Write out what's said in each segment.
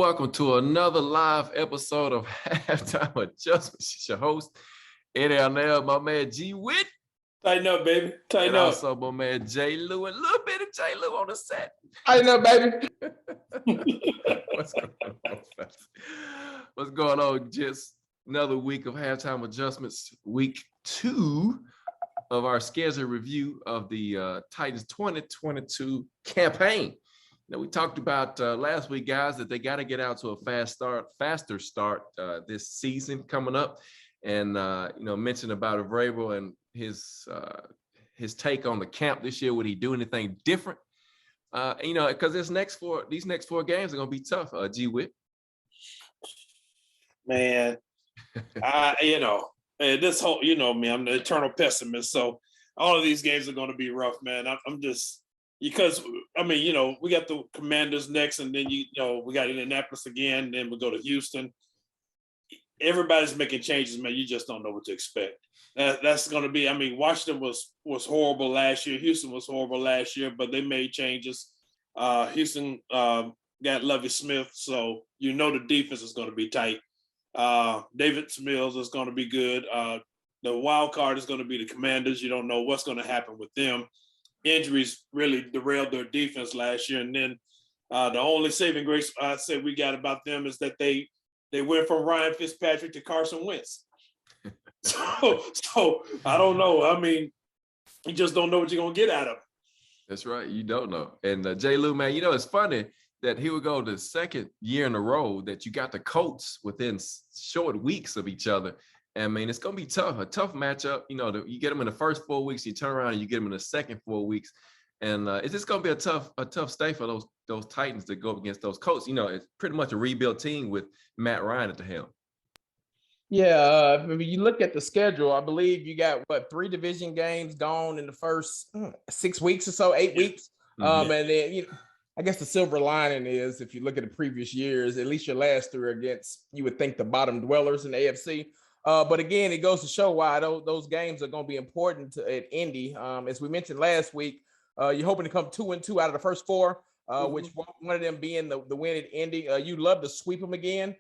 Welcome to another live episode of Halftime Adjustments. It's your host, Eddie Arnell, my man G Witt. Tighten up, baby. Tighten and up. Also my man J Lou, and a little bit of J Lou on the set. Tighten up, baby. What's going on, fellas? What's going on? Just another week of Halftime Adjustments, week 2 of our schedule review of the Titans 2022 campaign. Now, we talked about last week, guys, that they got to get out to a faster start this season coming up, and mentioned about Vrabel and his take on the camp this year. Would he do anything different? Because these next four games are gonna be tough. G Witt, man, this whole, me, I'm the eternal pessimist. So all of these games are going to be rough, man. I'm just. Because, we got the Commanders next, and then, we got Indianapolis again, then we go to Houston. Everybody's making changes, man. You just don't know what to expect. That's going to be, Washington was horrible last year. Houston was horrible last year, but they made changes. Houston got Lovie Smith, so the defense is going to be tight. David Mills is going to be good. The wild card is going to be the Commanders. You don't know what's going to happen with them. Injuries really derailed their defense last year, and then the only saving grace I said we got about them is that they went from Ryan Fitzpatrick to Carson Wentz. So I don't know. You just don't know what you're gonna get out of them. That's right, you don't know. And J. Lou, man, it's funny that he would go the second year in a row that you got the Colts within short weeks of each other. It's going to be tough, a tough matchup. You get them in the first 4 weeks, you turn around and you get them in the second 4 weeks. And it's just going to be a tough stay for those Titans to go up against those Colts. It's pretty much a rebuilt team with Matt Ryan at the helm. Yeah, you look at the schedule, I believe you got, 3 division games gone in the first 6 weeks or so, 8 weeks. And then, I guess the silver lining is if you look at the previous years, at least your last 3 are against, you would think, the bottom dwellers in the AFC. But again, it goes to show why those games are going to be important at Indy. As we mentioned last week, you're hoping to come 2-2 out of the first 4, which one of them being the win at Indy. You'd love to sweep them again,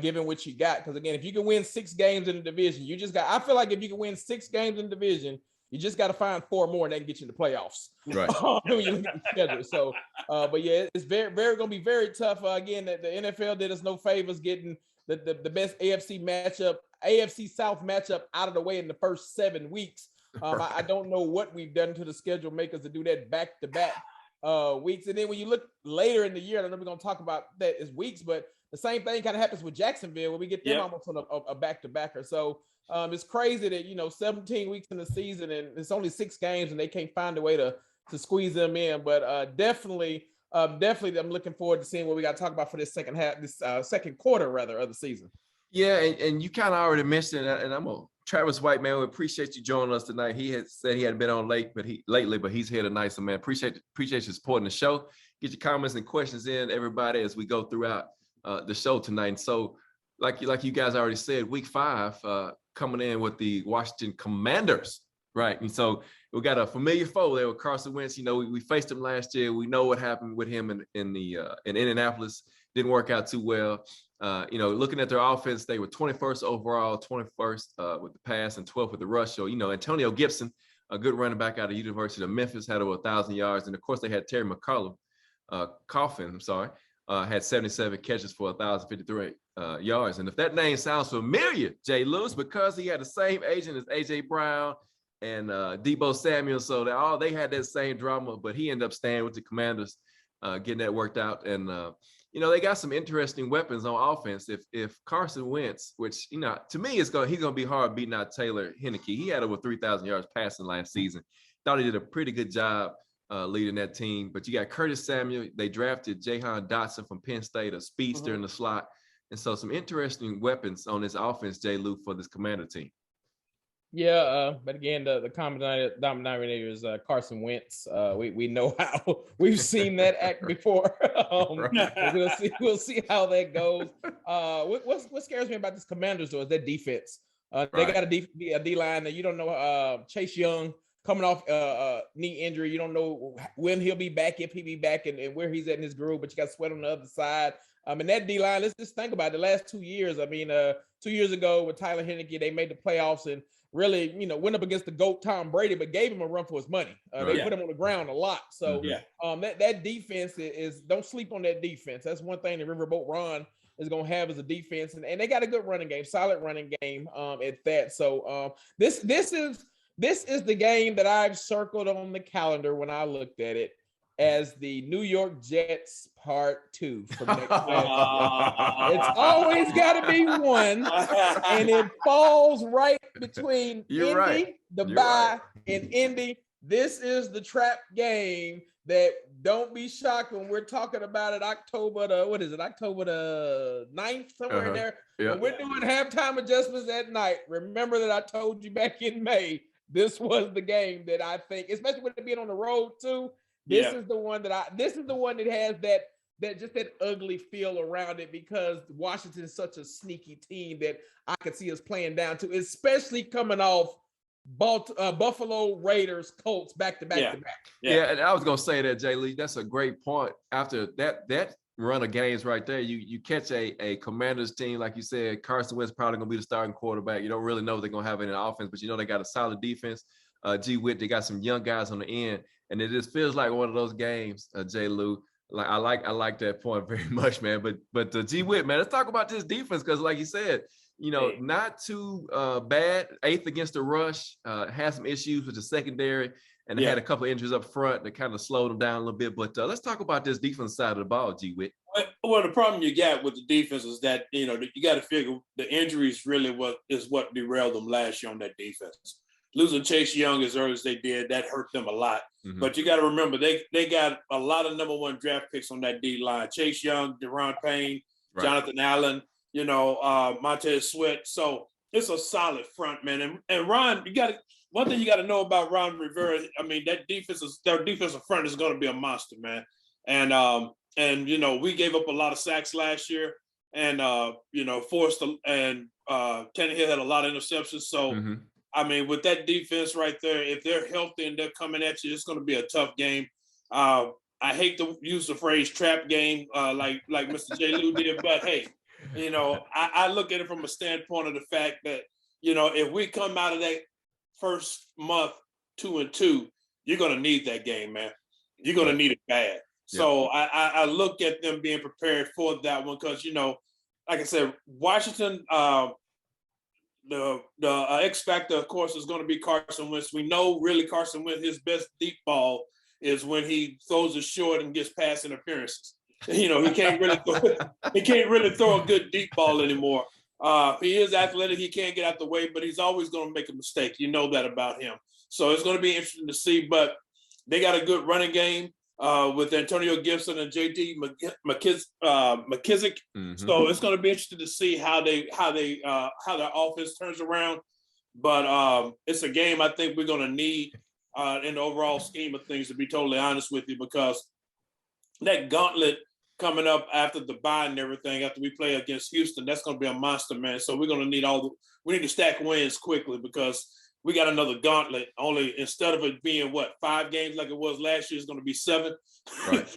given what you got. Because again, if you can win 6 games in the division, I feel like if you can win 6 games in the division, you just got to find 4 more and that can get you in the playoffs. Right. When you look at the schedule. So, but yeah, it's very, very going to be very tough. Again, the NFL did us no favors getting the best AFC South matchup out of the way in the first 7 weeks. I don't know what we've done to the schedule makers to do that back-to-back weeks. And then when you look later in the year, I don't know if we're going to talk about that as weeks, but the same thing kind of happens with Jacksonville when we get them almost on a back-to-backer. So it's crazy that, 17 weeks in the season and it's only 6 games and they can't find a way to squeeze them in. But definitely, I'm looking forward to seeing what we got to talk about for this second quarter of the season. Yeah, and you kind of already mentioned it, and Travis White, man, we appreciate you joining us tonight. He had said he hadn't been on lately, but he's here tonight. So, man, appreciate you supporting the show. Get your comments and questions in, everybody, as we go throughout the show tonight. And so, like you guys already said, week 5 coming in with the Washington Commanders, right? And so we got a familiar foe there with Carson Wentz. We faced him last year. We know what happened with him in Indianapolis. Didn't work out too well. Looking at their offense, they were 21st overall, 21st with the pass, and 12th with the rush. So, Antonio Gibson, a good running back out of the University of Memphis, had over 1,000 yards. And, of course, they had Terry Coffin, had 77 catches for 1,053 yards. And if that name sounds familiar, Jay Lewis, because he had the same agent as A.J. Brown and Deebo Samuel, so they had that same drama, but he ended up staying with the Commanders, getting that worked out. And, they got some interesting weapons on offense. If Carson Wentz, which, to me, he's going to be hard beating out Taylor Heinicke. He had over 3,000 yards passing last season. Thought he did a pretty good job leading that team. But you got Curtis Samuel. They drafted Jahan Dotson from Penn State, a speedster in the slot. And so some interesting weapons on this offense, J. Lou, for this Commander team. Yeah, but again, the common denominator is Carson Wentz. We know how we've seen that act before. We'll see how that goes. What scares me about this Commanders though is their defense. They got a D line that you don't know. Chase Young coming off knee injury. You don't know when he'll be back, if he'll be back, and where he's at in his groove. But you got Sweat on the other side. And that D line, let's just think about it, the last 2 years. I mean, 2 years ago with Tyler Heineke, they made the playoffs and really, went up against the GOAT Tom Brady, but gave him a run for his money. They put him on the ground a lot. So that defense is don't sleep on that defense. That's one thing that Riverboat Ron is going to have as a defense, and they got a good running game, solid running game at that. So this is the game that I've circled on the calendar when I looked at it as the New York Jets Part 2 from next year. It's always got to be one, and it falls right between Indy, the bye, and Indy. This is the trap game that don't be shocked when we're talking about it October the 9th, somewhere in there. When we're doing halftime adjustments at night. Remember that I told you back in May, this was the game that I think, especially with it being on the road too, this is the one that has that ugly feel around it, because Washington is such a sneaky team that I could see us playing down to, especially coming off Buffalo Raiders Colts back to back. Yeah, and I was gonna say that, Jay Lee, that's a great point. After that run of games right there, you catch a Commanders team, like you said, Carson Wentz probably gonna be the starting quarterback. You don't really know if they're gonna have any offense, but they got a solid defense. G Witt, they got some young guys on the end, and it just feels like one of those games, Jay Lou. Like I like that point very much, man. But G Witt, man, let's talk about this defense, because like you said, not too bad. 8th against the rush. Had some issues with the secondary, and they had a couple of injuries up front that kind of slowed them down a little bit. But let's talk about this defense side of the ball, G Witt. Well, the problem you got with the defense is that you got to figure the injuries really what derailed them last year on that defense. Losing Chase Young as early as they did, that hurt them a lot. Mm-hmm. But you got to remember, they got a lot of number 1 draft picks on that D line. Chase Young, Deron Payne, Jonathan Allen, Montez Sweat. So it's a solid front, man. And Ron, one thing you got to know about Ron Rivera, I mean, their defensive front is going to be a monster, man. And we gave up a lot of sacks last year, and Tannehill had a lot of interceptions. So I mean, with that defense right there, if they're healthy and they're coming at you, it's going to be a tough game. I hate to use the phrase trap game like Mr. J. Lou did, but hey, I look at it from a standpoint of the fact that, if we come out of that first month 2-2, you're going to need that game, man. You're going to need it bad. So I look at them being prepared for that one because, like I said, Washington, the X factor, of course, is going to be Carson Wentz. We know really Carson Wentz, his best deep ball is when he throws it short and gets pass interferences. He can't really throw a good deep ball anymore. He is athletic. He can't get out the way, but he's always going to make a mistake. You know that about him. So it's going to be interesting to see. But they got a good running game with Antonio Gibson and J.D. McKissick. Mm-hmm. So it's going to be interesting to see how their offense turns around. But it's a game I think we're going to need in the overall scheme of things, to be totally honest with you, because that gauntlet coming up after the bye and everything, after we play against Houston, that's going to be a monster, man. So we're going to need we need to stack wins quickly, because we got another gauntlet. Only instead of it being 5 games like it was last year, it's going to be 7. Right.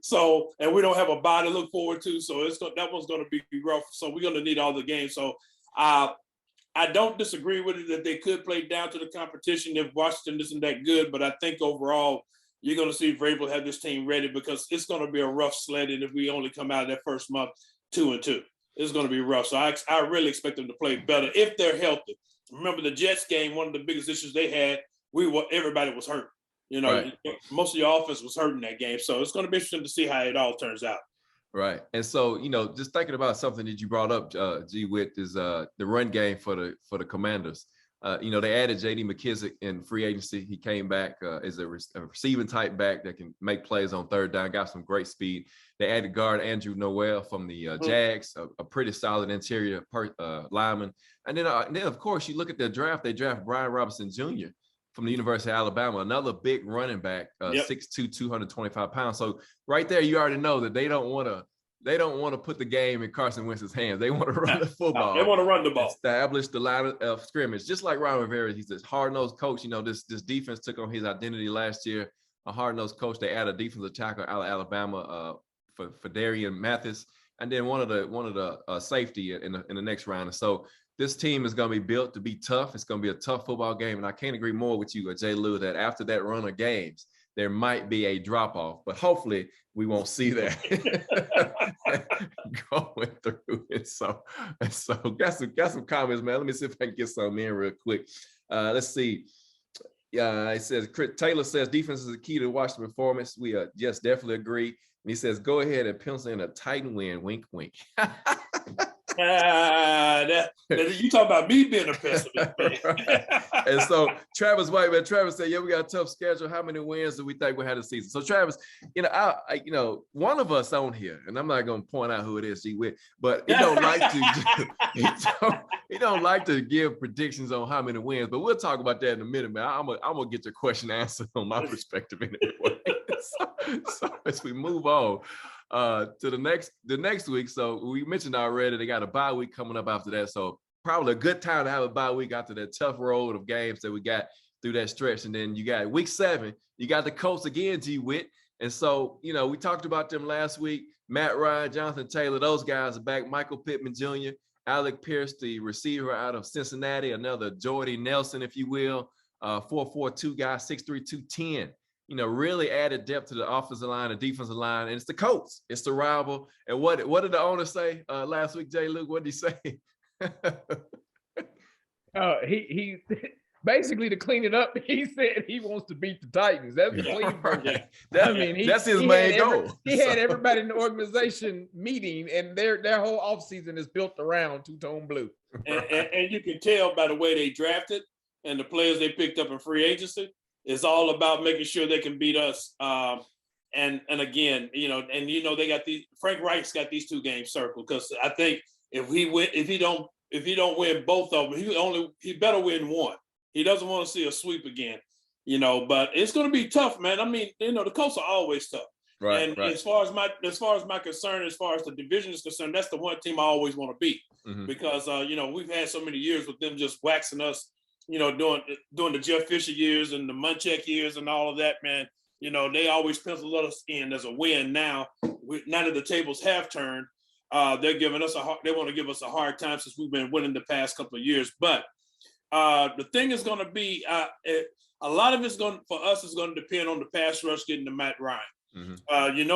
so and we don't have a bye to look forward to. So that one's going to be rough. So we're going to need all the games. So I don't disagree with it that they could play down to the competition if Washington isn't that good. But I think overall, you're going to see Vrabel have this team ready, because it's going to be a rough sledding if we only come out of that first month 2-2. It's going to be rough. So I really expect them to play better if they're healthy. Remember the Jets game, one of the biggest issues they had, everybody was hurt. Most of your offense was hurt in that game. So it's going to be interesting to see how it all turns out. Right. And so, just thinking about something that you brought up, G Witt, is the run game for the Commanders. They added J.D. McKissick in free agency. He came back as a receiving type back that can make plays on third down, got some great speed. They added guard Andrew Noel from the Jags, a pretty solid interior lineman. And then, of course, you look at their draft, they draft Brian Robinson Jr. from the University of Alabama, another big running back, 6'2", 225 pounds. So right there, you already know that they don't want to put the game in Carson Wentz's hands. They want to run the football. They want to run the ball. Establish the line of scrimmage, just like Ron Rivera. He's this hard-nosed coach. This defense took on his identity last year. A hard-nosed coach. They added a defensive tackle out of Alabama, for Darian Mathis, and then one of the safety in the next round. And so this team is going to be built to be tough. It's going to be a tough football game, and I can't agree more with you, Jay Lou, that after that run of games, there might be a drop off, but hopefully we won't see that going through. And so got some comments, man. Let me see if I can get some in real quick. Let's see. It says Taylor says defense is the key to Washington performance. We yes, definitely agree. And he says go ahead and pencil in a Titan win. Wink, wink. You talk about me being a pessimist. And so Travis White, man, Travis said, yeah, we got a tough schedule. How many wins do we think we had this season? So Travis, I one of us on here, and I'm not going to point out who it is, but he don't like to he don't like to give predictions on how many wins, but we'll talk about that in a minute, man. I'm gonna get your question answered on my perspective anyway. So as we move on to the next week. So we mentioned already they got a bye week coming up after that. So probably a good time to have a bye week after that tough road of games that we got through that stretch. And then you got week 7, you got the Colts again, G-Wit. And so, we talked about them last week. Matt Ryan, Jonathan Taylor, those guys are back. Michael Pittman Jr., Alec Pierce, the receiver out of Cincinnati, another Jordy Nelson, if you will, 4'4" guy, 6'3", 210. Really added depth to the offensive line, the defensive line, and it's the Colts. It's the rival. And what did the owner say last week, Jay Luke? What did he say? He basically, to clean it up, he said he wants to beat the Titans. That's the clean version. That's his main goal. He had everybody in the organization meeting, and their whole offseason is built around two-tone blue. And you can tell by the way they drafted and the players they picked up in free agency. It's all about making sure they can beat us. And again, they got Frank Reich's got these 2 games circled, because I think if he don't win both of them, he better win one. He doesn't want to see a sweep again, but it's going to be tough, man. I mean, the Colts are always tough. Right. And as far as my concern, as far as the division is concerned, that's the one team I always want to beat, because we've had so many years with them just waxing us, doing the Jeff Fisher years and the Munchak years and all of that, man. They always pencil us in as a win. Now that the tables have turned, they're giving us they want to give us a hard time, since we've been winning the past couple of years. But the thing is going to be a lot of it's going for us is going to depend on the pass rush getting to Matt Ryan.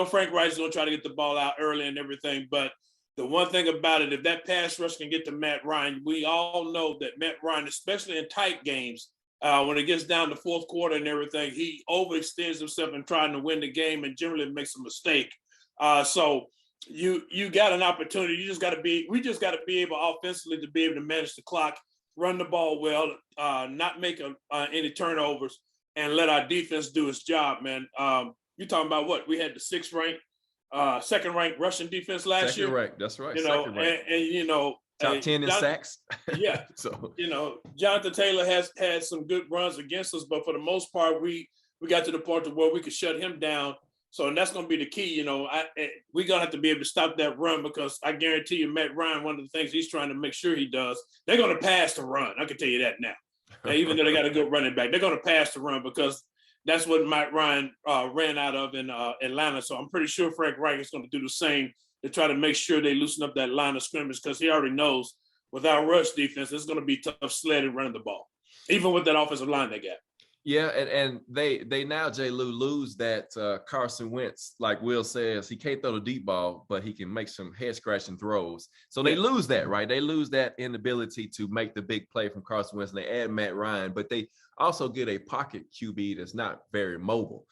Frank Reich is going to try to get the ball out early and everything, but the one thing about it, if that pass rush can get to Matt Ryan, we all know that Matt Ryan, especially in tight games, when it gets down to fourth quarter and everything, he overextends himself in trying to win the game and generally makes a mistake. So you got an opportunity. We just got to be able offensively to be able to manage the clock, run the ball well, not make any turnovers, and let our defense do its job, man. You're talking about what? We had the second ranked Russian defense last year. Right, that's right. Top 10 in sacks. Yeah. So Jonathan Taylor has had some good runs against us, but for the most part, we got to the point to where we could shut him down. So, and that's going to be the key. We're going to have to be able to stop that run, because I guarantee you, Matt Ryan, one of the things he's trying to make sure he does, they're going to pass the run. I can tell you that now. Even though they got a good running back, they're going to pass the run, because that's what Matt Ryan ran out of in Atlanta. So I'm pretty sure Frank Reich is going to do the same to try to make sure they loosen up that line of scrimmage, because he already knows with our rush defense, it's going to be tough sledding running the ball, even with that offensive line they got. Yeah, and they now, Jay Lou, lose that Carson Wentz, like Will says, he can't throw the deep ball, but he can make some head-scratching throws. So they lose that, right? They lose that inability to make the big play from Carson Wentz, and they add Matt Ryan, but they also get a pocket QB that's not very mobile.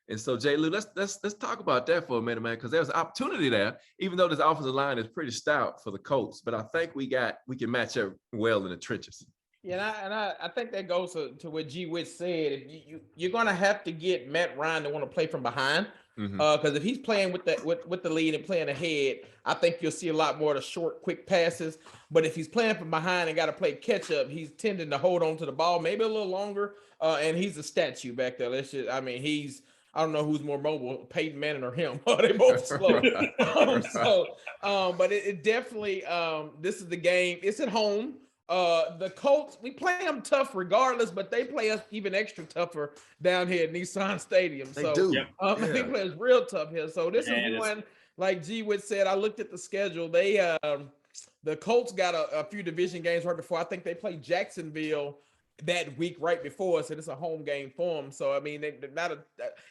And so, Jay Lou, let's talk about that for a minute, man, because there's an opportunity there, even though this offensive line is pretty stout for the Colts. But I think we can match up well in the trenches. Yeah, and I think that goes to what G. Witt said. You're going to have to get Matt Ryan to want to play from behind, because if he's playing with the lead and playing ahead, I think you'll see a lot more of the short, quick passes. But if he's playing from behind and got to play catch up, he's tending to hold on to the ball maybe a little longer. And he's a statue back there. I don't know who's more mobile, Peyton Manning or him. They both slow. But it definitely, this is the game. It's at home. The Colts, we play them tough regardless, but they play us even extra tougher down here at Nissan Stadium. They do. They play us real tough here. So this is one like G Witt said, I looked at the schedule. The Colts got a few division games right before. I think they played Jacksonville that week right before us, and it's a home game for them. So I mean, they're not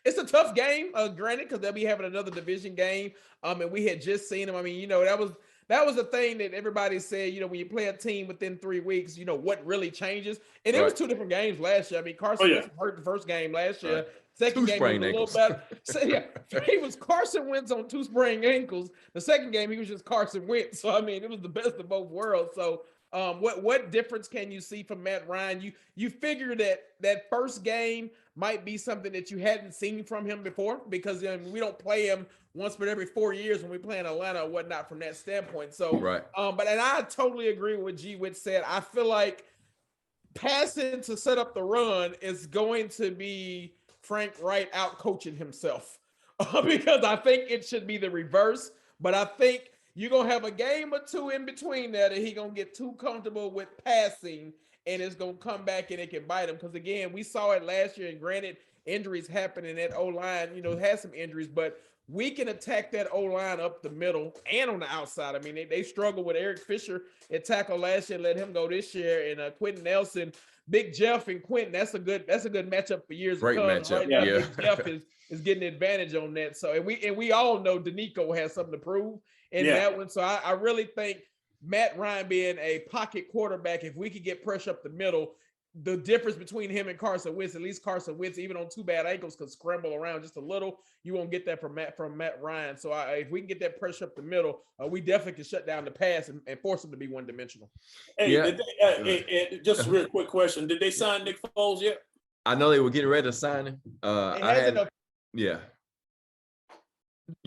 it's a tough game, granted, because they'll be having another division game. And we had just seen them. I mean, that was the thing that everybody said, when you play a team within 3 weeks, what really changes. And it was two different games last year. I mean, Carson Wentz hurt the first game last year. Second game, he was a little better. So, he was Carson Wentz on 2 sprained ankles. The second game, he was just Carson Wentz. So, I mean, it was the best of both worlds. So, what difference can you see from Matt Ryan? You figure that first game might be something that you hadn't seen from him before, because we don't play him once but every 4 years when we play in Atlanta or whatnot from that standpoint. So, and I totally agree with what G Witt said. I feel like passing to set up the run is going to be Frank Wright out coaching himself, because I think it should be the reverse. But I think you're going to have a game or two in between there that he's going to get too comfortable with passing, and it's going to come back and it can bite him. Because, again, we saw it last year, and granted, injuries happen in that O-line, has some injuries, but we can attack that O-line up the middle and on the outside. I mean, they struggled with Eric Fisher at tackle last year, let him go this year, and Quentin Nelson, Big Jeff and Quentin, that's a good matchup for years. Great matchup. Right now, Big Jeff is getting the advantage on that. So, and we all know Danico has something to prove in that one. So I really think Matt Ryan being a pocket quarterback, if we could get pressure up the middle, the difference between him and Carson Wentz, at least Carson Wentz, even on 2 bad ankles, could scramble around just a little. You won't get that from Matt Ryan. So if we can get that pressure up the middle, we definitely can shut down the pass and force him to be one-dimensional. Hey, just a real quick question. Did they sign Nick Foles yet? I know they were getting ready to sign him. You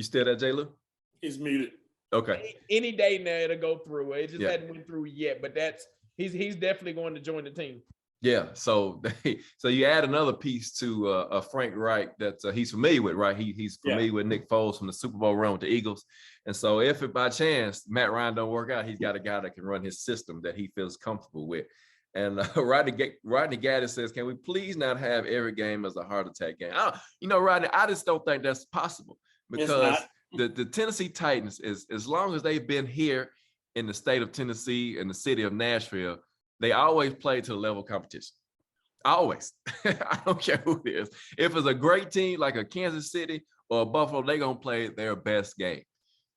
still there, J. Lou? He's muted. Okay. Any day now it'll go through. It just hadn't went through yet, but he's definitely going to join the team. Yeah, so you add another piece to Frank Wright that he's familiar with, right? He's familiar with Nick Foles from the Super Bowl run with the Eagles, and so if it by chance Matt Ryan don't work out, he's got a guy that can run his system that he feels comfortable with. And Rodney Gaddis says, "Can we please not have every game as a heart attack game?" Rodney, I just don't think that's possible, because the Tennessee Titans is, as long as they've been here in the state of Tennessee and the city of Nashville, they always play to the level of competition. Always. I don't care who it is. If it's a great team like a Kansas City or a Buffalo, they're going to play their best game.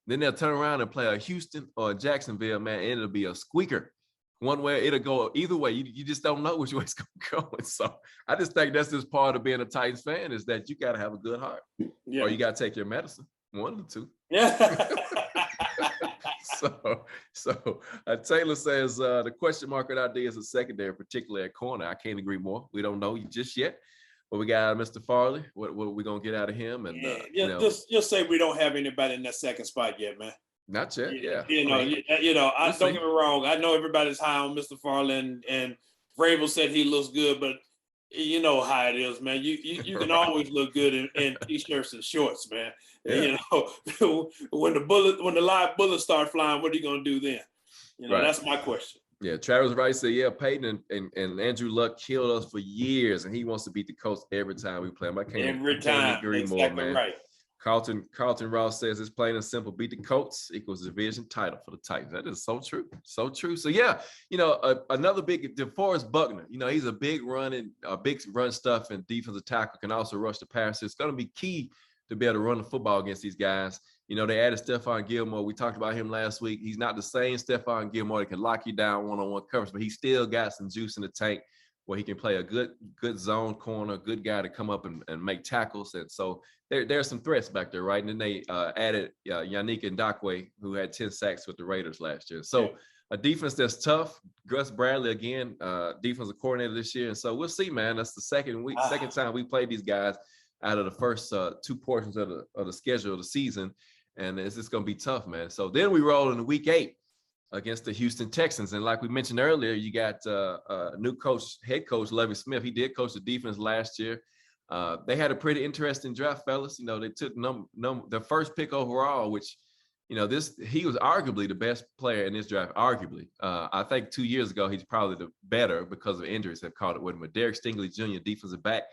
Then they'll turn around and play a Houston or a Jacksonville, man, and it'll be a squeaker. One way, it'll go either way. You just don't know which way it's going to go. And so I just think that's just part of being a Titans fan, is that you got to have a good heart. Yeah. Or you got to take your medicine. One of the two. Yeah. So Taylor says the question mark out there is a secondary, particularly at corner. I can't agree more. We don't know just yet, but we got Mr. Farley. What are we gonna get out of him? And just say we don't have anybody in that second spot yet, man. Not yet. Yeah. Don't get me wrong. I know everybody's high on Mr. Farley, and Vrabel said he looks good, but you know how it is, man. You can always look good in t-shirts and shorts, man. Yeah. When the live bullets start flying, what are you gonna do then? That's my question. Yeah, Travis Wright said, Peyton and Andrew Luck killed us for years, and he wants to beat the Colts every time we play him. I can't agree more, man. Right. Carlton Ross says it's plain and simple. Beat the Colts equals division title for the Titans. That is so true. So true. So another big DeForest Buckner, he's a big run stuff and defensive tackle, can also rush the passer. It's going to be key to be able to run the football against these guys. They added Stephon Gilmore. We talked about him last week. He's not the same Stephon Gilmore that can lock you down one-on-one coverage, but he still got some juice in the tank where he can play a good zone corner, good guy to come up and make tackles. And so there's some threats back there, right? And then they added Yannick Ngakoue, who had 10 sacks with the Raiders last year. So a defense that's tough. Gus Bradley, again, defensive coordinator this year. And so we'll see, man. That's the second time we played these guys out of the first 2 portions of the schedule of the season. And it's just going to be tough, man. So then we roll into week 8 against the Houston Texans. And like we mentioned earlier, you got a new head coach, Lovie Smith. He did coach the defense last year. They had a pretty interesting draft, fellas. They took their first pick overall, which, he was arguably the best player in this draft, arguably. I think 2 years ago, he's probably the better because of injuries have caught it with him. But Derek Stingley Jr., defensive back,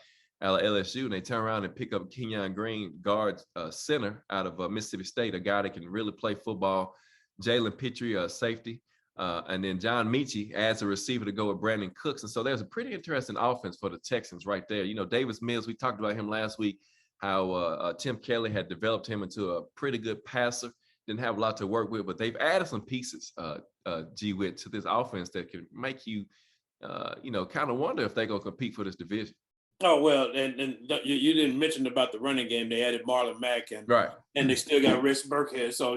out of LSU, and they turn around and pick up Kenyon Green, guard center out of Mississippi State, a guy that can really play football. Jalen Pitre, safety. And then John Mechie adds a receiver to go with Brandon Cooks. And so there's a pretty interesting offense for the Texans right there. You know, Davis Mills, we talked about him last week, how Tim Kelly had developed him into a pretty good passer. Didn't have a lot to work with, but they've added some pieces, G-Wit, to this offense that can make you, kind of wonder if they're going to compete for this division. Oh, well, and you didn't mention about the running game. They added Marlon Mack, and they still got Rex Burkhead. So,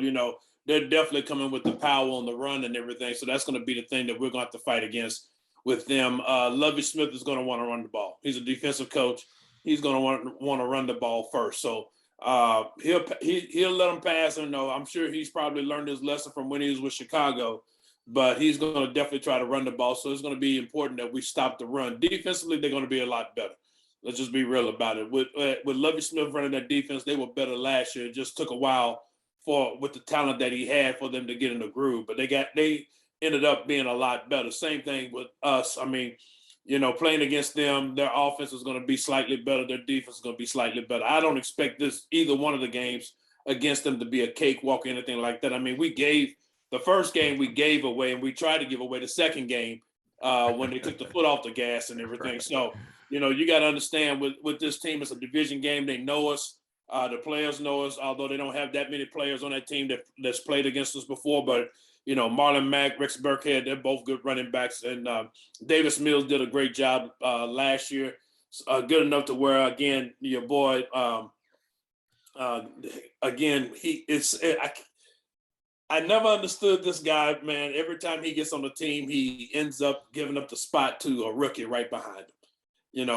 they're definitely coming with the power on the run and everything. So that's going to be the thing that we're going to have to fight against with them. Lovie Smith is going to want to run the ball. He's a defensive coach. He's going to want to run the ball first. So he'll let them pass. And I'm sure he's probably learned his lesson from when he was with Chicago, but he's going to definitely try to run the ball. So it's going to be important that we stop the run. Defensively, they're going to be a lot better. Let's just be real about it. With Lovie Smith running that defense, they were better last year. It just took a while with the talent that he had for them to get in the groove, but they ended up being a lot better. Same thing with us. I mean, playing against them, their offense is going to be slightly better. Their defense is going to be slightly better. I don't expect either one of the games against them to be a cakewalk or anything like that. I mean, the first game we gave away, and we tried to give away the second game when they took the foot off the gas and everything. Right. So, you got to understand with this team, it's a division game. They know us. The players know us, although they don't have that many players on that team that's played against us before. But, Marlon Mack, Rex Burkhead, they're both good running backs. And Davis Mills did a great job last year. Good enough to where, again, your boy, I never understood this guy, man. Every time he gets on the team, he ends up giving up the spot to a rookie right behind him.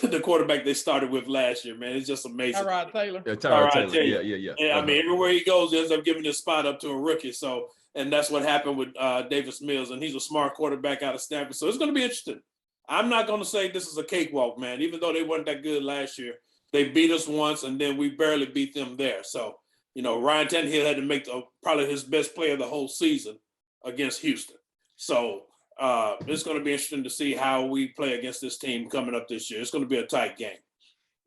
The quarterback they started with last year, man, it's just amazing. Tyrod Taylor. Yeah, Tyrod Taylor. Yeah. And, I mean, everywhere he goes, he ends up giving his spot up to a rookie. So, and that's what happened with Davis Mills, and he's a smart quarterback out of Stanford. So it's going to be interesting. I'm not going to say this is a cakewalk, man. Even though they weren't that good last year, they beat us once, and then we barely beat them there. So, Ryan Tannehill had to make probably his best play of the whole season against Houston. So it's going to be interesting to see how we play against this team coming up this year. It's going to be a tight game.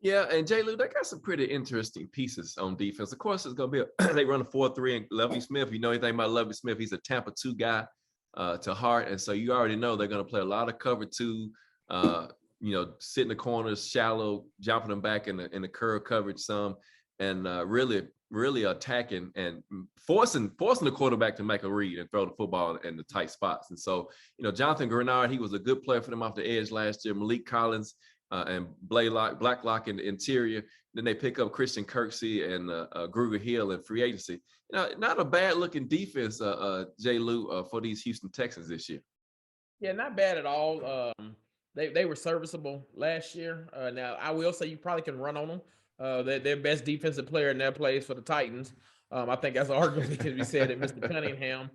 Yeah, and J. Lou, they got some pretty interesting pieces on defense. Of course, it's going to be they run a 4-3, and Lovie Smith, you know anything about Lovie Smith, he's a Tampa 2 guy to heart, and so you already know they're going to play a lot of cover 2, sit in the corners, shallow, jumping them back in the curve coverage some, and really attacking and forcing the quarterback to make a read and throw the football in the tight spots. And so, Jonathan Grenard, he was a good player for them off the edge last year. Malik Collins and Blacklock in the interior. Then they pick up Christian Kirksey and Gruger Hill in free agency. Not a bad looking defense, J. Lou, for these Houston Texans this year. Yeah, not bad at all. They were serviceable last year. Now, I will say you probably can run on them. Their best defensive player in their plays for the Titans. I think that's arguably can be said at Mr. Cunningham.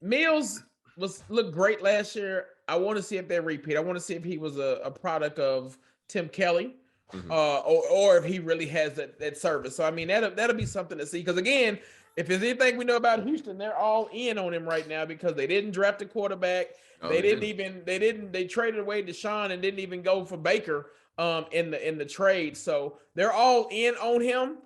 Mills looked great last year. I want to see if they repeat. I want to see if he was a product of Tim Kelly, or if he really has that service. So I mean that'll be something to see. Because again, if there's anything we know about Houston, they're all in on him right now because they didn't draft a quarterback. They traded away Deshaun and didn't even go for Baker in the trade. So they're all in on him.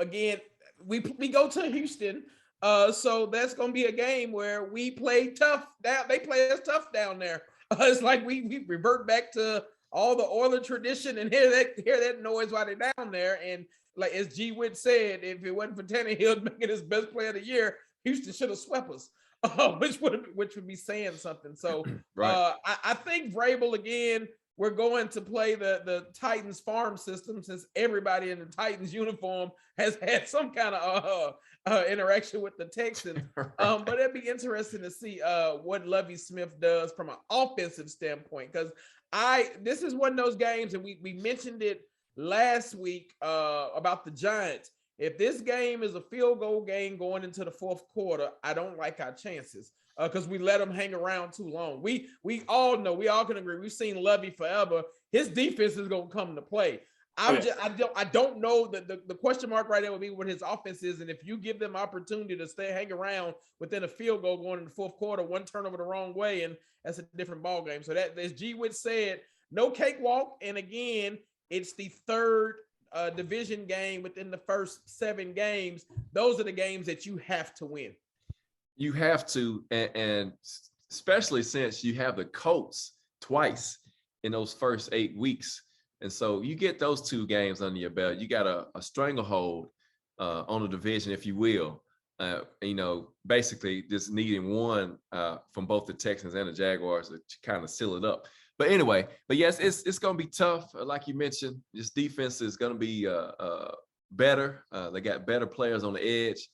Again, we go to Houston. So that's going to be a game where we play tough. They play us tough down there. It's like we revert back to all the Oiler tradition and hear that noise while they're down there. And like as G. Witt said, if it wasn't for Tannehill making his best play of the year, Houston should have swept us, which would be saying something. So right. I think Vrabel again. We're going to play the Titans farm system since everybody in the Titans uniform has had some kind of interaction with the Texans. But it'd be interesting to see what Lovie Smith does from an offensive standpoint. Because this is one of those games, and we mentioned it last week about the Giants. If this game is a field goal game going into the fourth quarter, I don't like our chances. Because we let him hang around too long. We all know, we all can agree. We've seen Lovie forever. His defense is going to come to play. I don't know the question mark right there would be what his offense is. And if you give them opportunity to hang around within a field goal going in the fourth quarter, one turnover the wrong way, and that's a different ball game. So that, as G. Witt said, no cakewalk. And again, it's the third division game within the first 7 games. Those are the games that you have to win. You have to, and especially since you have the Colts twice in those first 8 weeks. And so you get those 2 games under your belt. You got a stranglehold on the division, if you will. Basically just needing one from both the Texans and the Jaguars to kind of seal it up. But anyway, yes, it's going to be tough. Like you mentioned, this defense is going to be better. They got better players on the edge,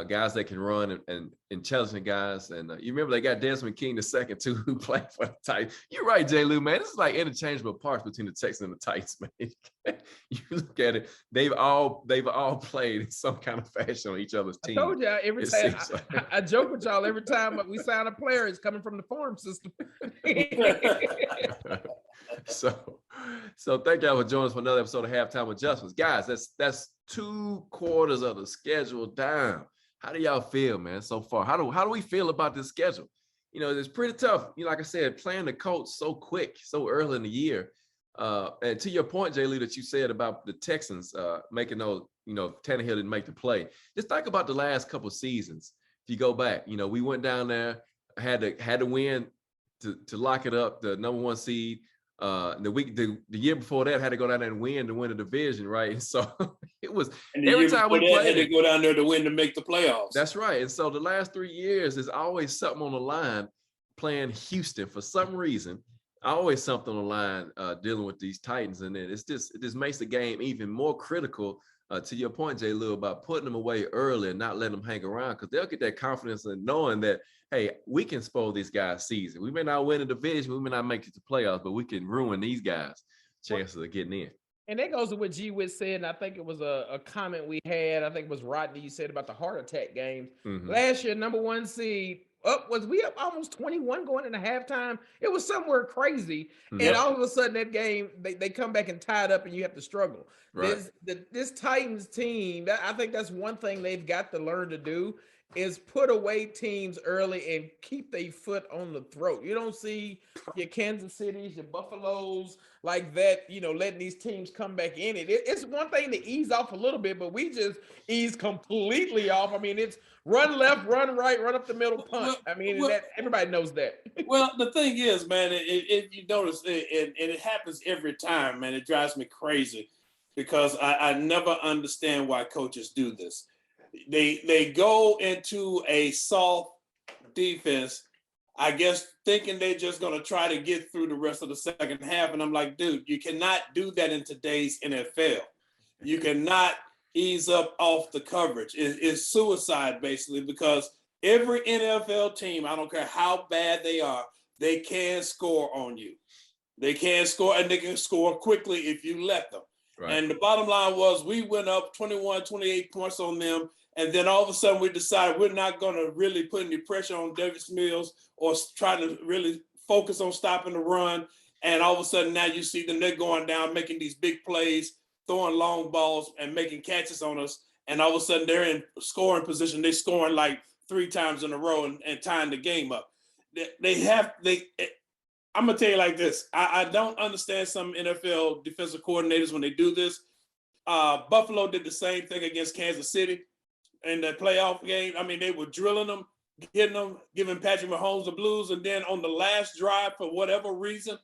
guys that can run and intelligent guys. And you remember they got Desmond King II too, who played for the Titans. You're right, J. Lou, man. This is like interchangeable parts between the Texans and the Titans, man. You look at it; they've all played in some kind of fashion on each other's team. I told y'all every time I joke with y'all every time we sign a player, it's coming from the farm system. So thank y'all for joining us for another episode of Halftime Adjustments, guys. That's 2 quarters of the schedule down. How do y'all feel, man, so far? How do we feel about this schedule? It's pretty tough. Like I said, playing the Colts so quick, so early in the year. And to your point, Jay Lee, that you said about the Texans making those, Tannehill didn't make the play. Just think about the last couple of seasons. If you go back, we went down there, had to win to lock it up, the number 1 seed. The year before that had to go down there and win to win the division, right? And so it was every time we played, had to go down there to win to make the playoffs. That's right. And so the last 3 years is always something on the line. Playing Houston for some reason, always something on the line dealing with these Titans, and then it just makes the game even more critical. To your point, Jay Lou, about putting them away early and not letting them hang around, because they'll get that confidence in knowing that, hey, we can spoil these guys' season. We may not win the division, we may not make it to playoffs, but we can ruin these guys' chances of getting in. And that goes to what G. Witt said, and I think it was a comment we had. I think it was Rodney, you said about the heart attack games. Mm-hmm. Last year, number 1 seed, we up almost 21 going into halftime? It was somewhere crazy. Mm-hmm. And all of a sudden that game, they come back and tie it up and you have to struggle. Right. This Titans team, I think that's one thing they've got to learn to do, is put away teams early and keep their foot on the throat. You don't see your Kansas Cities, your Buffaloes like that, letting these teams come back in it. It's one thing to ease off a little bit, but we just ease completely off. I mean, it's run left, run right, run up the middle, punt. Everybody knows that. Well, the thing is, man, if you notice, and it happens every time, man, it drives me crazy, because I never understand why coaches do this. They go into a soft defense, I guess, thinking they're just going to try to get through the rest of the second half. And I'm like, dude, you cannot do that in today's NFL. You cannot ease up off the coverage. It's suicide, basically, because every NFL team, I don't care how bad they are, they can score on you. They can score, and they can score quickly if you let them. Right. And the bottom line was, we went up 21, 28 points on them. And then all of a sudden we decided we're not going to really put any pressure on Davis Mills or try to really focus on stopping the run. And all of a sudden now you see them, they're going down, making these big plays, throwing long balls and making catches on us. And all of a sudden they're in scoring position. They're scoring like 3 times in a row and tying the game up. I'm going to tell you like this. I don't understand some NFL defensive coordinators when they do this. Buffalo did the same thing against Kansas City in the playoff game. I mean, they were drilling them, getting them, giving Patrick Mahomes the blues. And then on the last drive, for whatever reason,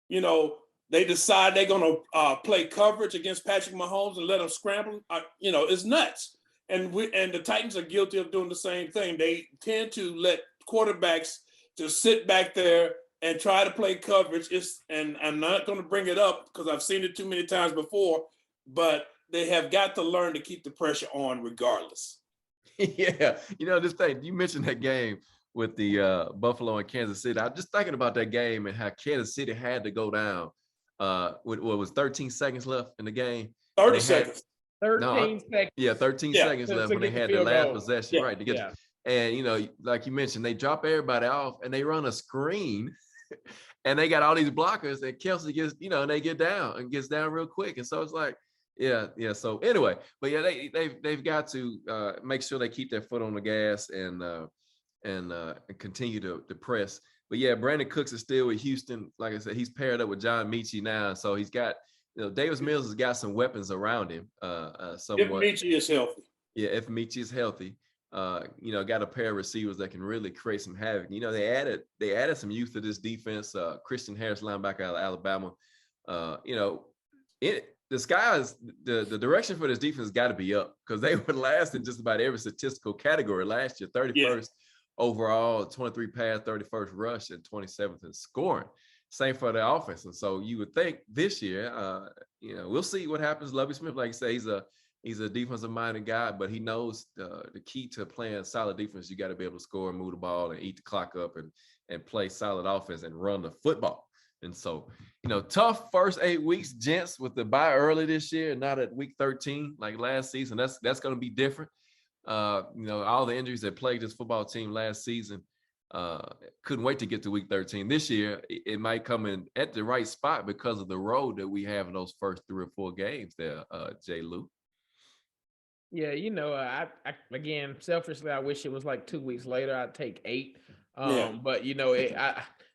they decide they're going to play coverage against Patrick Mahomes and let him scramble. It's nuts. And the Titans are guilty of doing the same thing. They tend to let quarterbacks just sit back there and try to play coverage. And I'm not going to bring it up because I've seen it too many times before, but they have got to learn to keep the pressure on regardless. Yeah. This thing, you mentioned that game with the Buffalo and Kansas City. I'm just thinking about that game and how Kansas City had to go down. What was 13 seconds left in the game? 30 seconds. 13 seconds. Yeah, 13 seconds left when they had the last possession. Right. And, like you mentioned, they drop everybody off and they run a screen and they got all these blockers, and Kelsey gets, and they get down and gets down real quick. And so it's like, yeah. So anyway, but yeah, they've got to make sure they keep their foot on the gas and continue to press. But yeah, Brandon Cooks is still with Houston. Like I said, he's paired up with John Mechie now, so he's got Davis Mills has got some weapons around him. If Somewhat. Mechie is healthy. Yeah, if Mechie is healthy, got a pair of receivers that can really create some havoc. They added some youth to this defense. Christian Harris, linebacker out of Alabama. The direction for this defense got to be up because they were last in just about every statistical category last year. 31st overall, 23 pass, 31st rush, and 27th in scoring. Same for the offense. And so you would think this year, we'll see what happens. Lovie Smith, like I say, he's a defensive minded guy, but he knows the key to playing solid defense. You got to be able to score and move the ball and eat the clock up and play solid offense and run the football. And so, tough first 8 weeks, gents, with the bye early this year, not at week 13 like last season. That's going to be different. All the injuries that plagued this football team last season, couldn't wait to get to week 13. This year, it might come in at the right spot because of the road that we have in those first 3 or 4 games there, Jay Lou. Yeah, I again, selfishly, I wish it was like 2 weeks later. I'd take 8. But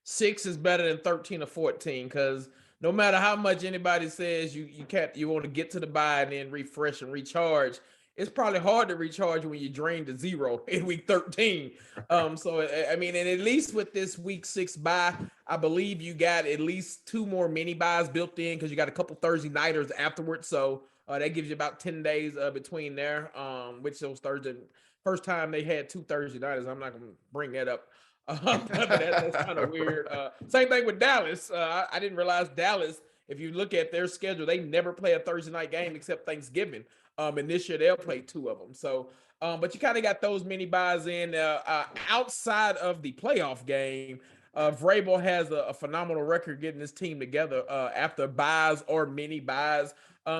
6 is better than 13 or 14 because no matter how much anybody says you want to get to the bye and then refresh and recharge, it's probably hard to recharge when you drain to 0 in week 13. So I mean, and at least with this week 6 bye, I believe you got at least 2 more mini buys built in because you got a couple Thursday nighters afterwards. So that gives you about 10 days between there, which those Thursday, first time they had 2 Thursday nighters. I'm not going to bring that up. That's kind of weird. Same thing with Dallas. I didn't realize Dallas, if you look at their schedule, they never play a Thursday night game except Thanksgiving. And this year they'll play 2 of them. So, but you kind of got those mini buys in outside of the playoff game. Vrabel has a phenomenal record getting this team together after buys or mini buys.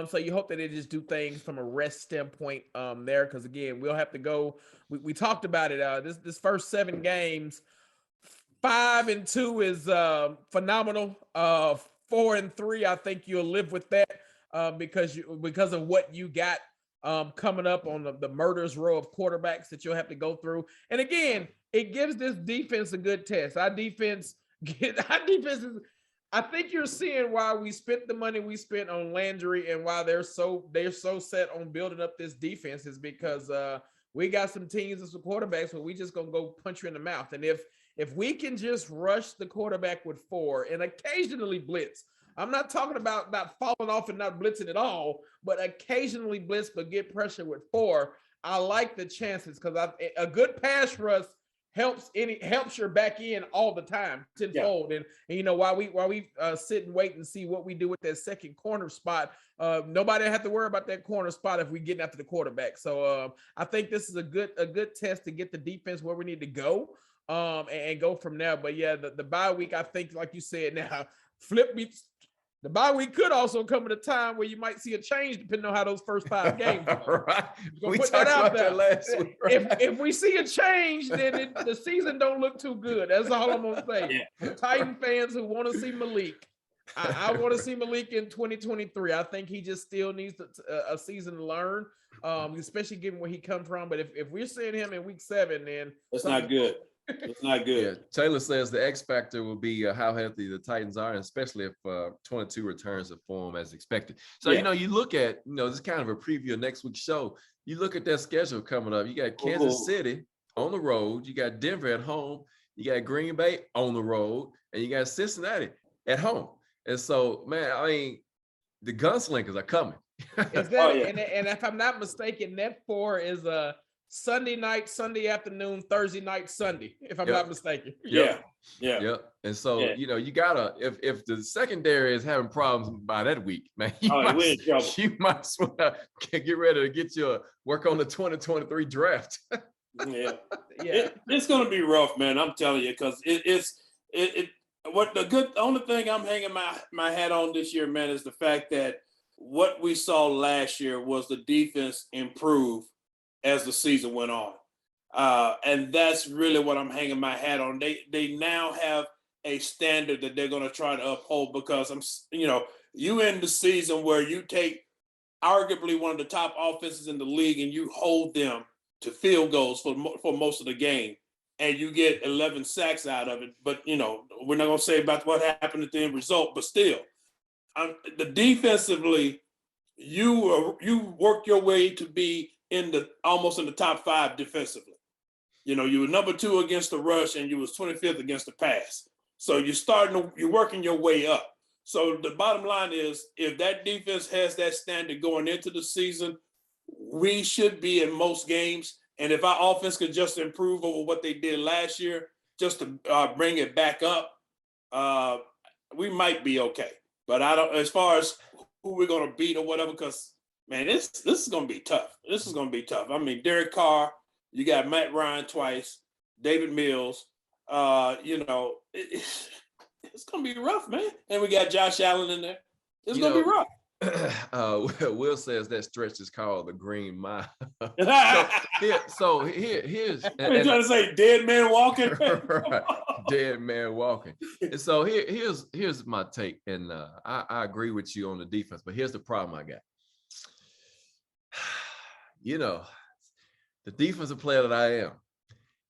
So you hope that they just do things from a rest standpoint there. Because again, we'll have to go. We talked about it. This first 7 games, 5-2 is phenomenal. 4-3, I think you'll live with that because of what you got coming up on the murderous row of quarterbacks that you'll have to go through. And again, it gives this defense a good test. Our defense is. I think you're seeing why we spent the money we spent on Landry and why they're so set on building up this defense is because we got some teams and some quarterbacks where we just gonna go punch you in the mouth. And if we can just rush the quarterback with 4 and occasionally blitz, I'm not talking about not falling off and not blitzing at all, but occasionally blitz but get pressure with 4. I like the chances because a good pass rush helps your back end all the time tenfold. Yeah. And while we sit and wait and see what we do with that second corner spot, nobody have to worry about that corner spot if we get after the quarterback. So I think this is a good test to get the defense where we need to go and go from there. But yeah, the bye week, I think, like you said, now the bye week could also come at a time where you might see a change depending on how those first 5 games go. Right. We talked about that last week. Right? If we see a change, then the season don't look too good. That's all I'm going to say. Yeah. Titan fans who want to see Malik, I want to see Malik in 2023. I think he just still needs a season to learn, especially given where he come from. But if we're seeing him in week 7, then that's not good. It's not good. Yeah. Taylor says the X factor will be how healthy the Titans are, and especially if 22 returns to form as expected. So, you look at, this is kind of a preview of next week's show. You look at that schedule coming up. You got Kansas City on the road. You got Denver at home. You got Green Bay on the road. And you got Cincinnati at home. And so, man, I mean, the gunslingers are coming. Is that, and if I'm not mistaken, that 4 is a Sunday night, Sunday afternoon, Thursday night, Sunday, if I'm not mistaken. Yeah. And so, you gotta, if the secondary is having problems by that week, man, you might as well get ready to get work on the 2023 draft. It's gonna be rough, man. I'm telling you, because the only thing I'm hanging my hat on this year, man, is the fact that what we saw last year was the defense improve as the season went on. And that's really what I'm hanging my hat on. They now have a standard that they're going to try to uphold because you end the season where you take arguably one of the top offenses in the league and you hold them to field goals for most of the game. and you get 11 sacks out of it. But, you know, we're not going to say about what happened at the end result, but still, the defensively, you work your way to be almost in the top 5 defensively. You know, you were number 2 against the rush, and you was 25th against the pass. So you're working your way up. So the bottom line is, if that defense has that standard going into the season, we should be in most games. And if our offense could just improve over what they did last year, just to bring it back up, we might be okay. But I don't, as far as who we're going to beat or whatever, because, man, this is going to be tough. This is going to be tough. I mean, Derek Carr, you got Matt Ryan twice, David Mills, you know, it's going to be rough, man. And we got Josh Allen in there. It's going to be rough. Will says that stretch is called the Green Mile. Here's I'm trying to say dead man walking. Right, dead man walking. And so here's my take, and I agree with you on the defense, but here's the problem I got. You know, the defensive player that I am,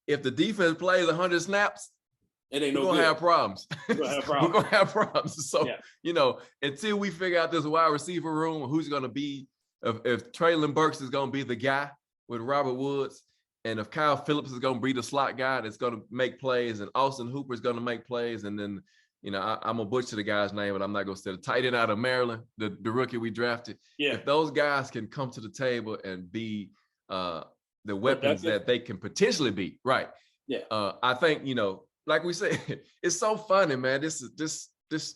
if the defense plays 100 snaps, it ain't we're gonna have problems. We're gonna have problems. So, you know, until we figure out this wide receiver room, who's gonna be, if Treylon Burks is gonna be the guy with Robert Woods, and if Kyle Phillips is gonna be the slot guy that's gonna make plays, and Austin Hooper is gonna make plays, and then, you know, I'm gonna butcher the guy's name, but I'm not gonna say the tight end out of Maryland, the rookie we drafted. Yeah. If those guys can come to the table and be the weapons that they can potentially be, right? Yeah. I think, you know, like we say, it's so funny, man. This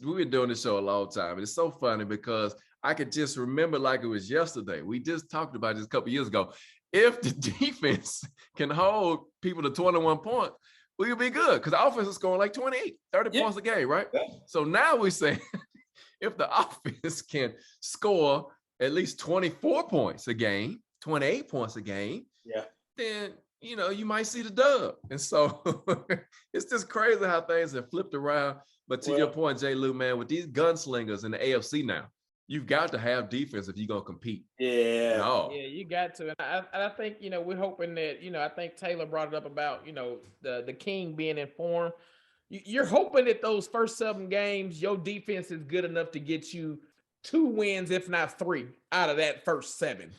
we've been doing this show a long time, and it's so funny because I could just remember like it was yesterday. We just talked about this a couple years ago. If the defense can hold people to 21 points, we'll be good, because the offense is scoring like 28, 30 points a game, right? Yeah. So now we say, if the offense can score at least 24 points a game, 28 points a game, then, you know, you might see the dub. And so it's just crazy how things have flipped around. But to your point, J. Lou, man, with these gunslingers in the AFC now, you've got to have defense if you're going to compete. Yeah, you got to. And I think, you know, we're hoping that, you know, I think Taylor brought it up about, you know, the King being informed. You're hoping that those first 7 games, your defense is good enough to get you 2 wins, if not 3, out of that first 7,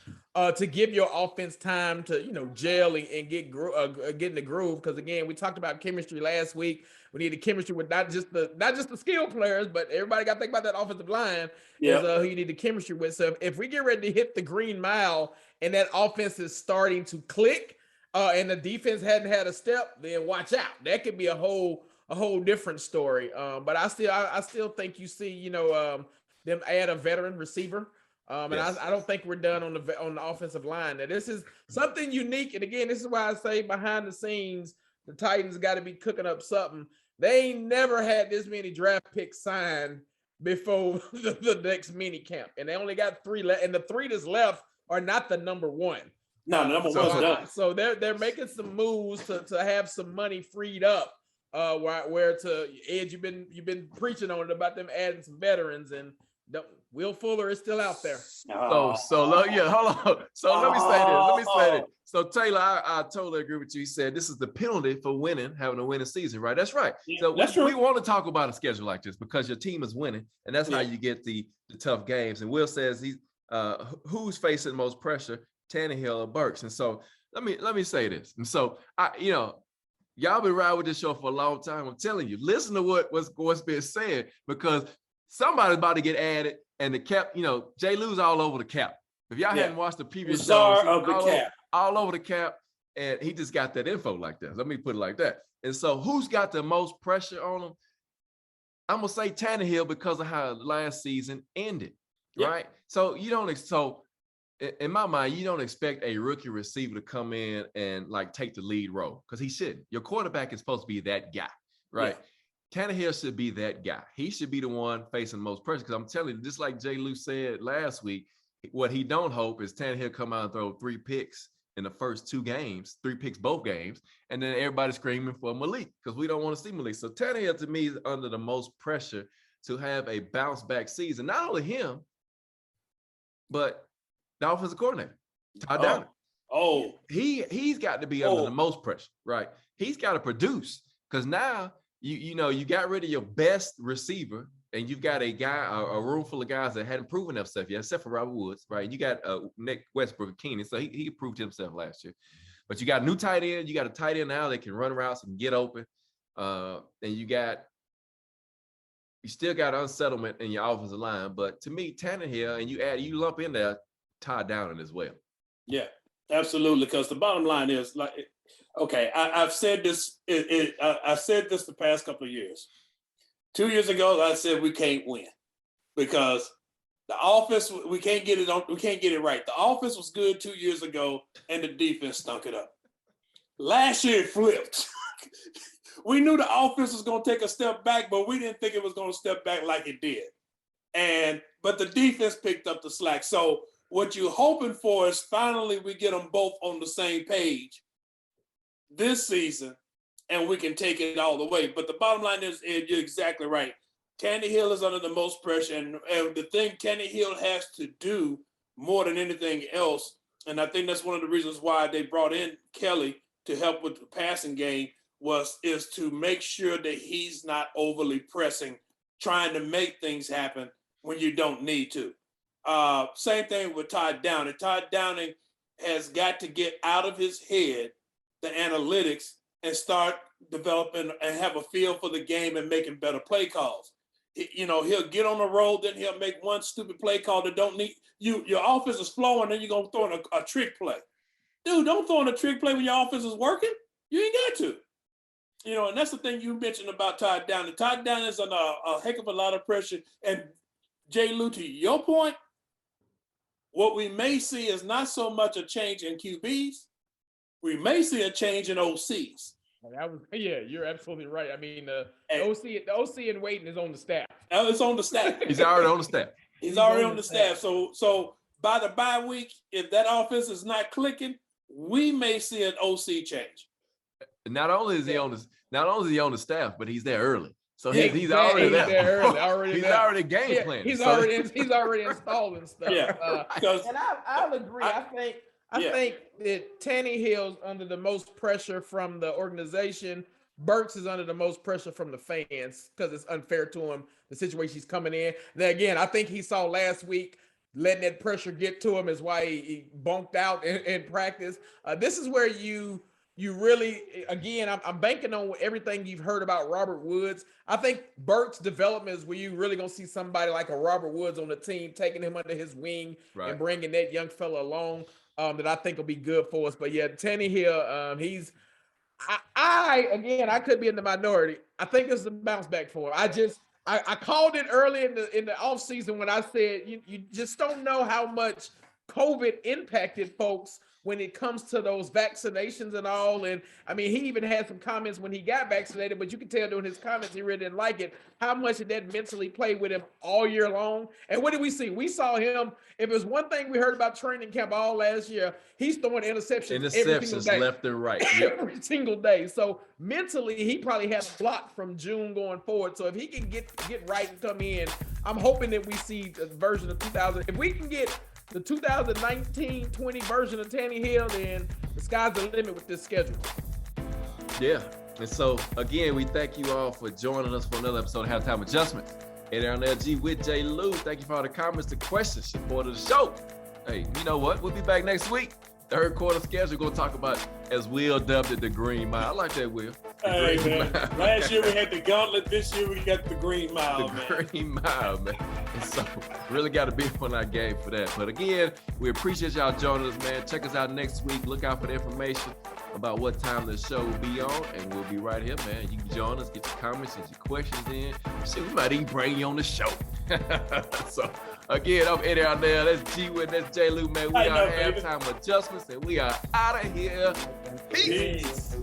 to give your offense time to, you know, gel and get in the groove. Because again, we talked about chemistry last week. We need the chemistry with not just the skill players, but everybody got to think about that offensive line. Is who you need the chemistry with. So if we get ready to hit the Green Mile and that offense is starting to click, and the defense hadn't had a step, then watch out. That could be a whole different story. But I still think you see, you know, them add a veteran receiver. And I don't think we're done on the offensive line. Now, this is something unique. And again, this is why I say behind the scenes, the Titans got to be cooking up something. They ain't never had this many draft picks signed before the next mini camp. And they only got 3 left. And the 3 that's left are not the number 1. No, number 1's done. So they're making some moves to have some money freed up. Where to Ed, you've been preaching on it about them adding some veterans, and Will Fuller is still out there. So hold on. So let me say this. So Taylor, I totally agree with you. He said this is the penalty for winning, having a winning season, right? That's right. So we want to talk about a schedule like this because your team is winning, and that's how you get the tough games. And Will says who's facing most pressure, Tannehill or Burks? And so let me say this. And so y'all been riding with this show for a long time. I'm telling you, listen to what's being said, because somebody's about to get added, and the cap, J. Lou's all over the cap. If y'all hadn't watched the previous shows, all over the cap, and he just got that info like that. Let me put it like that. And so who's got the most pressure on him? I'm going to say Tannehill because of how last season ended, right? So in my mind, you don't expect a rookie receiver to come in and take the lead role, because he shouldn't. Your quarterback is supposed to be that guy, right? Yeah. Tannehill should be that guy. He should be the one facing the most pressure, because I'm telling you, just like J. Lou said last week, what he don't hope is Tannehill come out and throw 3 picks in the first 2 games, 3 picks both games, and then everybody's screaming for Malik, because we don't want to see Malik. So Tannehill, to me, is under the most pressure to have a bounce back season. Not only him, but the offensive coordinator, Todd Downing. he's got to be under the most pressure, right? He's got to produce because now you got rid of your best receiver and you've got a room full of guys that hadn't proven themselves yet, except for Robert Woods, right? You got Nick Westbrook, Keenan, so he proved himself last year. But you got a new tight end. You got a tight end now that can run routes and get open. And you still got unsettlement in your offensive line. But to me, Tannehill, and you lump in there Todd Downing as well. Yeah, absolutely. Because the bottom line is like, okay, I've said this. I've said this the past couple of years. 2 years ago, I said we can't win because the offense, we can't get it right. The offense was good 2 years ago, and the defense stunk it up. Last year, it flipped. We knew the offense was going to take a step back, but we didn't think it was going to step back like it did. But the defense picked up the slack. So what you're hoping for is finally we get them both on the same page this season, and we can take it all the way. But the bottom line is you're exactly right. Tannehill is under the most pressure, and the thing Tannehill has to do more than anything else, and I think that's one of the reasons why they brought in Kelly to help with the passing game, is to make sure that he's not overly pressing, trying to make things happen when you don't need to. Same thing with Todd Downing. Todd Downing has got to get out of his head the analytics and start developing and have a feel for the game and making better play calls. He'll get on the road, then he'll make one stupid play call that don't need you. Your offense is flowing, then you're gonna throw in a trick play. Dude, don't throw in a trick play when your offense is working. You ain't got to. And that's the thing you mentioned about Todd Downing. Todd Downing is under a heck of a lot of pressure. And Jay Lou, to your point, what we may see is not so much a change in QBs. We may see a change in OCs. You're absolutely right. I mean, the OC in waiting is on the staff. It's on the staff. He's already on the staff. He's already on the staff. So by the bye week, if that offense is not clicking, we may see an OC change. Not only is he on the staff, but he's there early. So he's already there. He's already game planning. He's already installing stuff. Yeah. And I'll agree. I think that Tannehill's under the most pressure from the organization. Burks is under the most pressure from the fans because it's unfair to him, the situation he's coming in. Then again, I think he saw last week letting that pressure get to him is why he bunked out in practice. This is where you really, again, I'm banking on everything you've heard about Robert Woods. I think Burks' development is where you really going to see somebody like a Robert Woods on the team, taking him under his wing and bringing that young fella along. That I think will be good for us. But yeah, Tannehill, I could be in the minority. I think this is a bounce back for him. I called it early in the offseason when I said you just don't know how much COVID impacted folks when it comes to those vaccinations and all. And I mean, he even had some comments when he got vaccinated, but you can tell during his comments, he really didn't like it. How much did that mentally play with him all year long? And what did we see? We saw him. If there's one thing we heard about training camp all last year, he's throwing interceptions every single day. Left and right. Every single day. So mentally, he probably has a block from June going forward. So if he can get right and come in, I'm hoping that we see the version of 2000. If we can get the 2019-20 version of Tannehill, then the sky's the limit with this schedule. Yeah. And so, again, we thank you all for joining us for another episode of Halftime Adjustments. Hey there on LG with Jay Lou. Thank you for all the comments, the questions, support of the show. Hey, you know what? We'll be back next week. Third quarter schedule. We're going to talk about, as Will dubbed it, the Green Mile. I like that, Will. Hey, man. Last year we had the gauntlet. This year we got the Green Mile, The Green Mile, man. And so, really got to be on our game for that. But again, we appreciate y'all joining us, man. Check us out next week. Look out for the information about what time the show will be on, and we'll be right here, man. You can join us, get your comments and your questions in. Shit, we might even bring you on the show. So, again, I'm Eddie out there. That's G-Wit, that's J. Lou, man. We are Halftime Adjustments, and we are out of here. Peace.